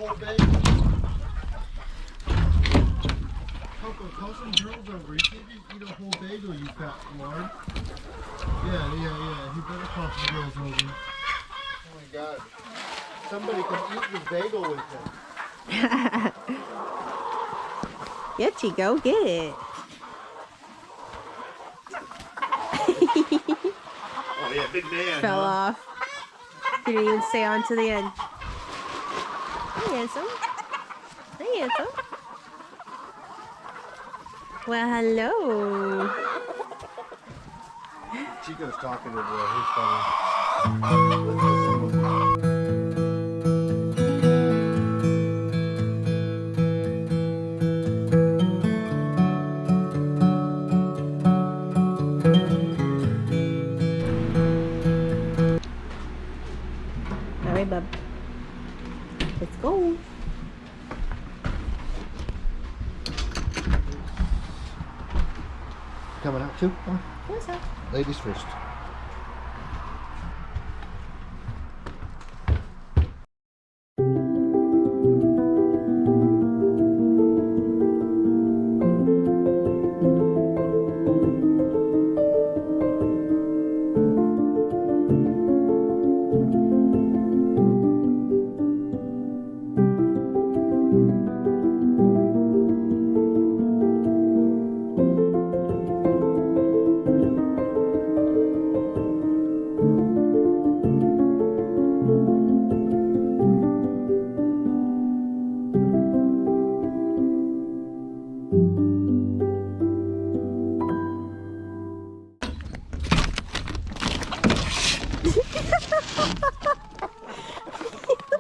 whole bagel. Coco, call some girls over. You can't just eat a whole bagel, you fat lord. Yeah. He better call some girls over. Oh my God. Somebody can eat your bagel with him. Yeah, Chico, get it. Oh yeah, big man. Fell off. Didn't even stay on to the end. Hey, handsome. Hey, handsome. Well, hello. Chico's talking to the boy. He's funny. All right, bub. Let's go. Coming out too? Come on. What's up? Ladies first.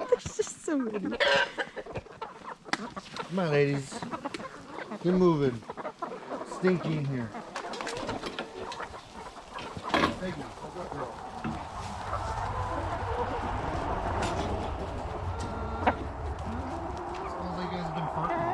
There's just so many. Come on, ladies. Get moving. Stinky in here. Thank you. Smells like you guys have been farting.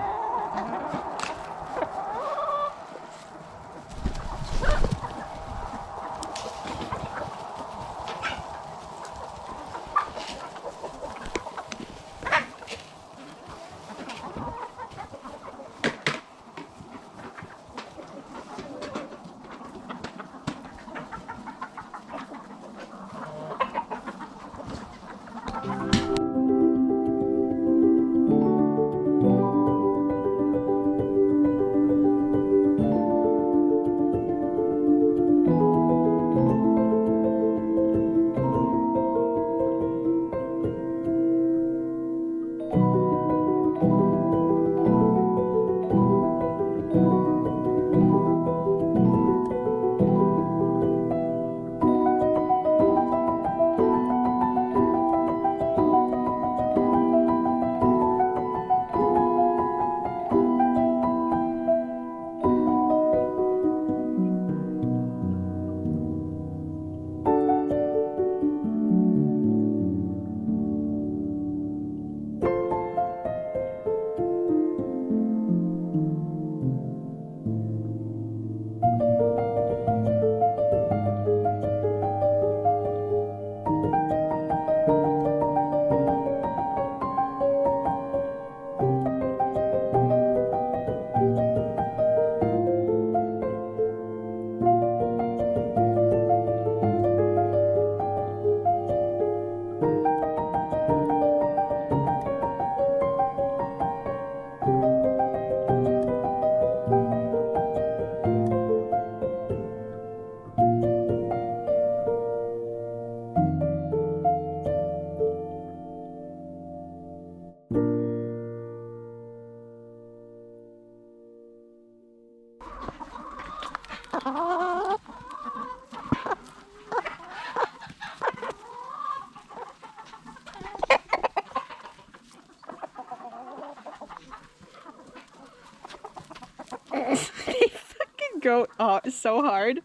They fucking go so hard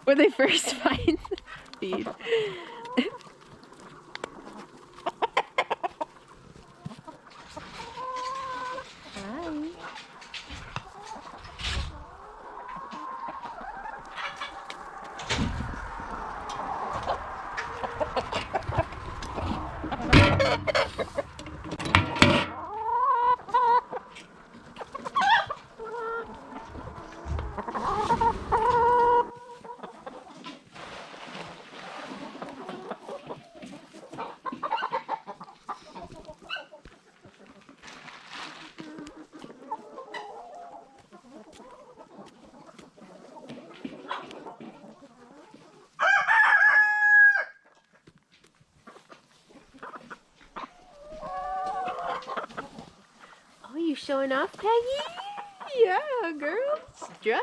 when they first find the feed. showing off, Peggy? Yeah, girl. Strut.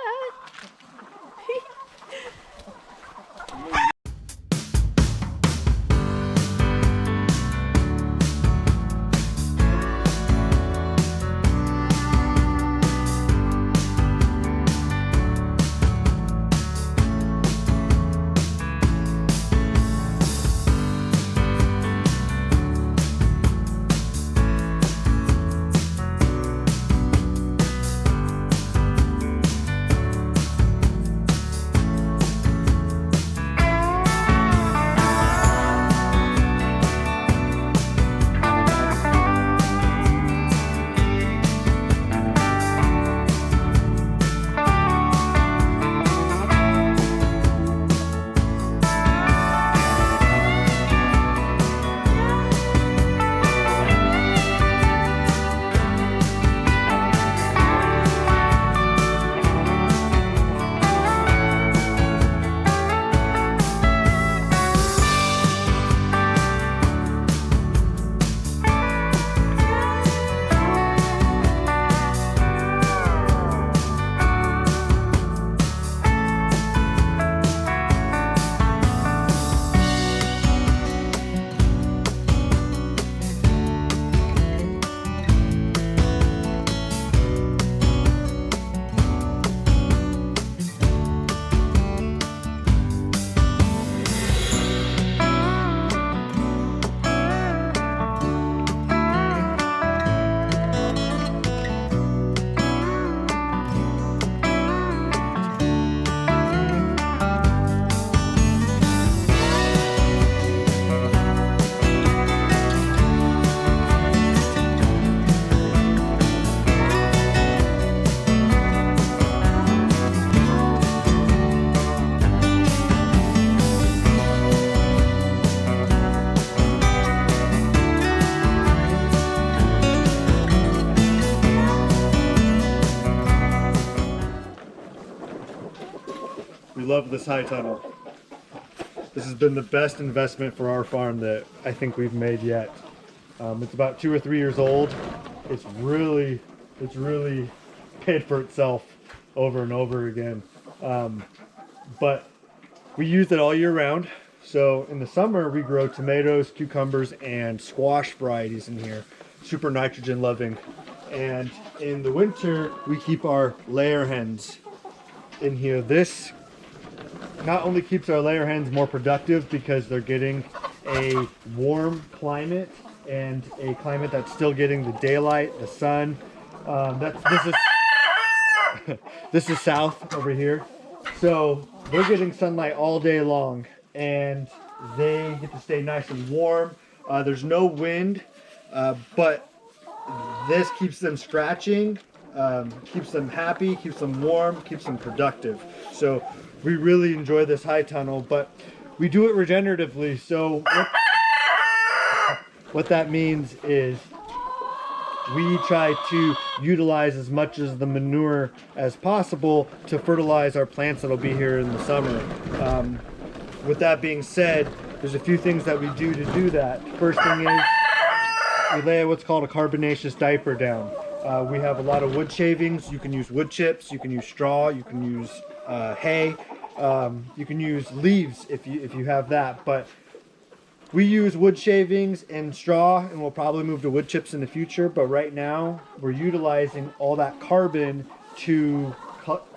We love this high tunnel. This has been the best investment for our farm that I think we've made yet. It's about 2 or 3 years old. It's really paid for itself over and over again. But we use it all year round. So in the summer we grow tomatoes, cucumbers, and squash varieties in here. Super nitrogen loving. And in the winter we keep our layer hens in here. This not only keeps our layer hens more productive because they're getting a warm climate and a climate that's still getting the daylight, the sun. This is south over here, so they're getting sunlight all day long, and they get to stay nice and warm. There's no wind, but this keeps them scratching, keeps them happy, keeps them warm, keeps them productive. So we really enjoy this high tunnel, but we do it regeneratively. So what that means is we try to utilize as much of the manure as possible to fertilize our plants that'll be here in the summer. With that being said, there's a few things that we do to do that. First thing is we lay what's called a carbonaceous diaper down. We have a lot of wood shavings. You can use wood chips, you can use straw, you can use hay, you can use leaves if you have that, but we use wood shavings and straw, and we'll probably move to wood chips in the future. But right now we're utilizing all that carbon to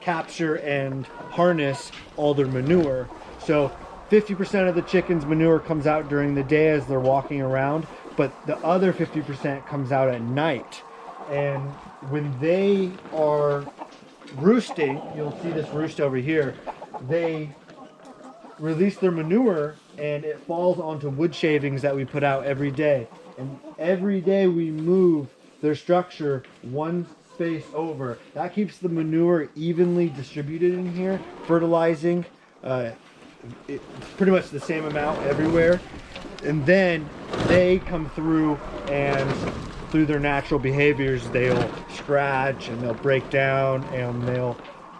capture and harness all their manure. So 50% of the chickens' manure comes out during the day as they're walking around, but the other 50% comes out at night. And when they are roosting, you'll see this roost over here, they release their manure and it falls onto wood shavings that we put out every day. And every day we move their structure one space over. That keeps the manure evenly distributed in here, fertilizing. It's pretty much the same amount everywhere. And then they come through, and through their natural behaviors, they'll scratch and they'll break down and they'll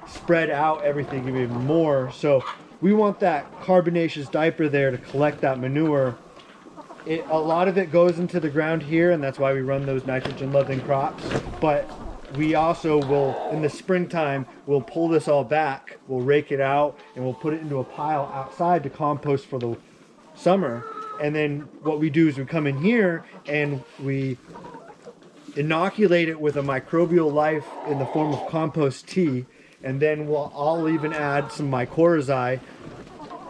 spread out everything even more. So we want that carbonaceous diaper there to collect that manure A lot of it goes into the ground here, and that's why we run those nitrogen-loving crops. But we also will, in the springtime, we'll pull this all back, we'll rake it out, and we'll put it into a pile outside to compost for the summer. And then what we do is we come in here and we inoculate it with a microbial life in the form of compost tea, and then I'll even add some mycorrhizae,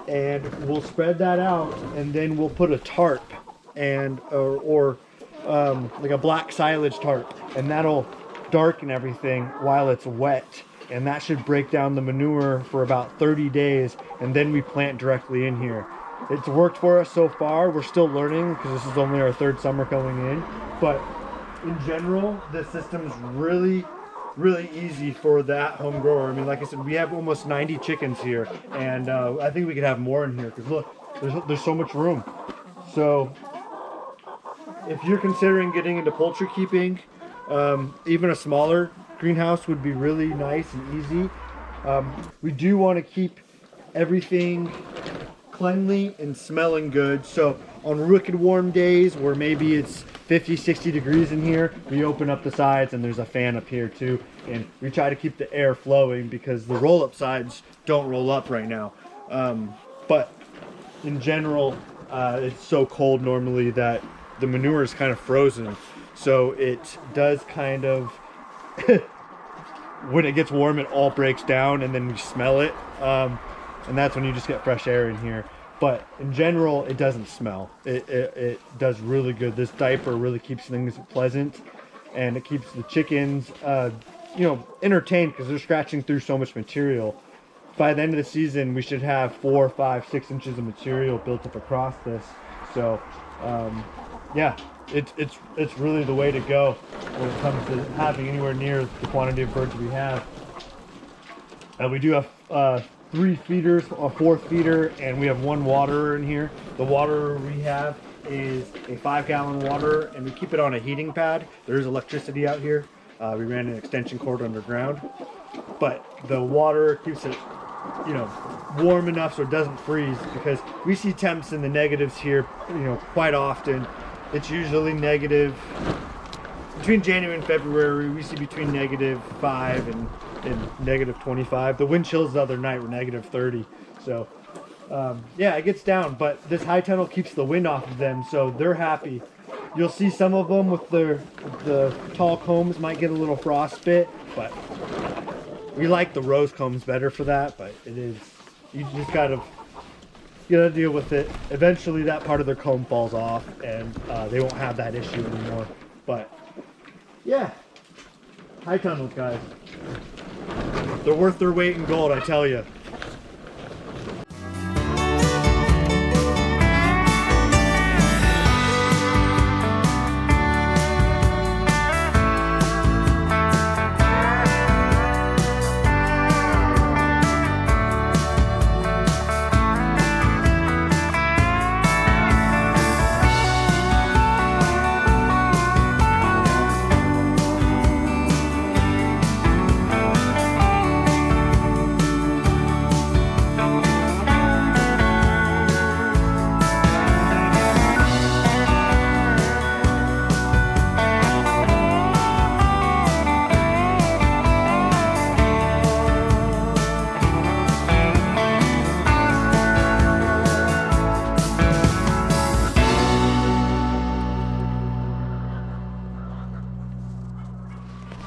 and we'll spread that out, and then we'll put a tarp and like a black silage tarp, and that'll darken everything while it's wet, and that should break down the manure for about 30 days, and then we plant directly in here. It's worked for us so far. We're still learning because this is only our 3rd summer going in, but in general, the system's really easy for that home grower. I mean, like I said, we have almost 90 chickens here, and I think we could have more in here because look, there's so much room. So if you're considering getting into poultry keeping, even a smaller greenhouse would be really nice and easy. We do want to keep everything cleanly and smelling good. So on wicked warm days where maybe it's 50-60 degrees in here, we open up the sides, and there's a fan up here too, and we try to keep the air flowing because the roll-up sides don't roll up right now. But in general, it's so cold normally that the manure is kind of frozen, so it does kind of when it gets warm, it all breaks down, and then we smell it, and that's when you just get fresh air in here. But in general, it doesn't smell. It does really good. This diaper really keeps things pleasant, and it keeps the chickens, you know, entertained because they're scratching through so much material. By the end of the season, we should have 4, 5, 6 inches of material built up across this. So, yeah, it's really the way to go when it comes to having anywhere near the quantity of birds we have. We do have 3 feeders, a 4th feeder, and we have 1 waterer in here. The waterer we have is a 5-gallon water, and we keep it on a heating pad. There is electricity out here. We ran an extension cord underground, but the water keeps it, you know, warm enough so it doesn't freeze, because we see temps in the negatives here, you know, quite often. It's usually negative between January and February. We see between -5 and -25. The wind chills the other night were -30. So yeah, it gets down, but this high tunnel keeps the wind off of them, so they're happy. You'll see some of them with the tall combs might get a little frostbite, but we like the rose combs better for that. But it is, you just gotta deal with it. Eventually that part of their comb falls off, and they won't have that issue anymore. But yeah, high tunnels, guys. They're worth their weight in gold, I tell you.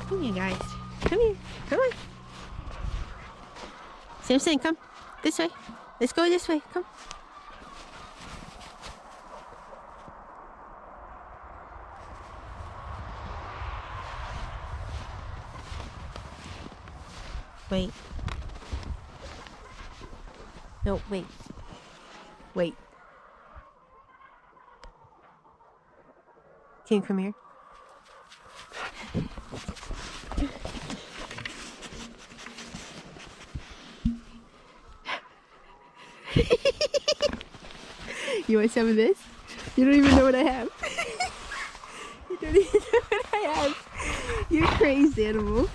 Come here, guys. Come here. Come on. Samson, come. This way. Let's go this way. Come. Wait. No, wait. Wait. Can you come here? You want some of this? You don't even know what I have. You don't even know what I have. You're crazy, animal.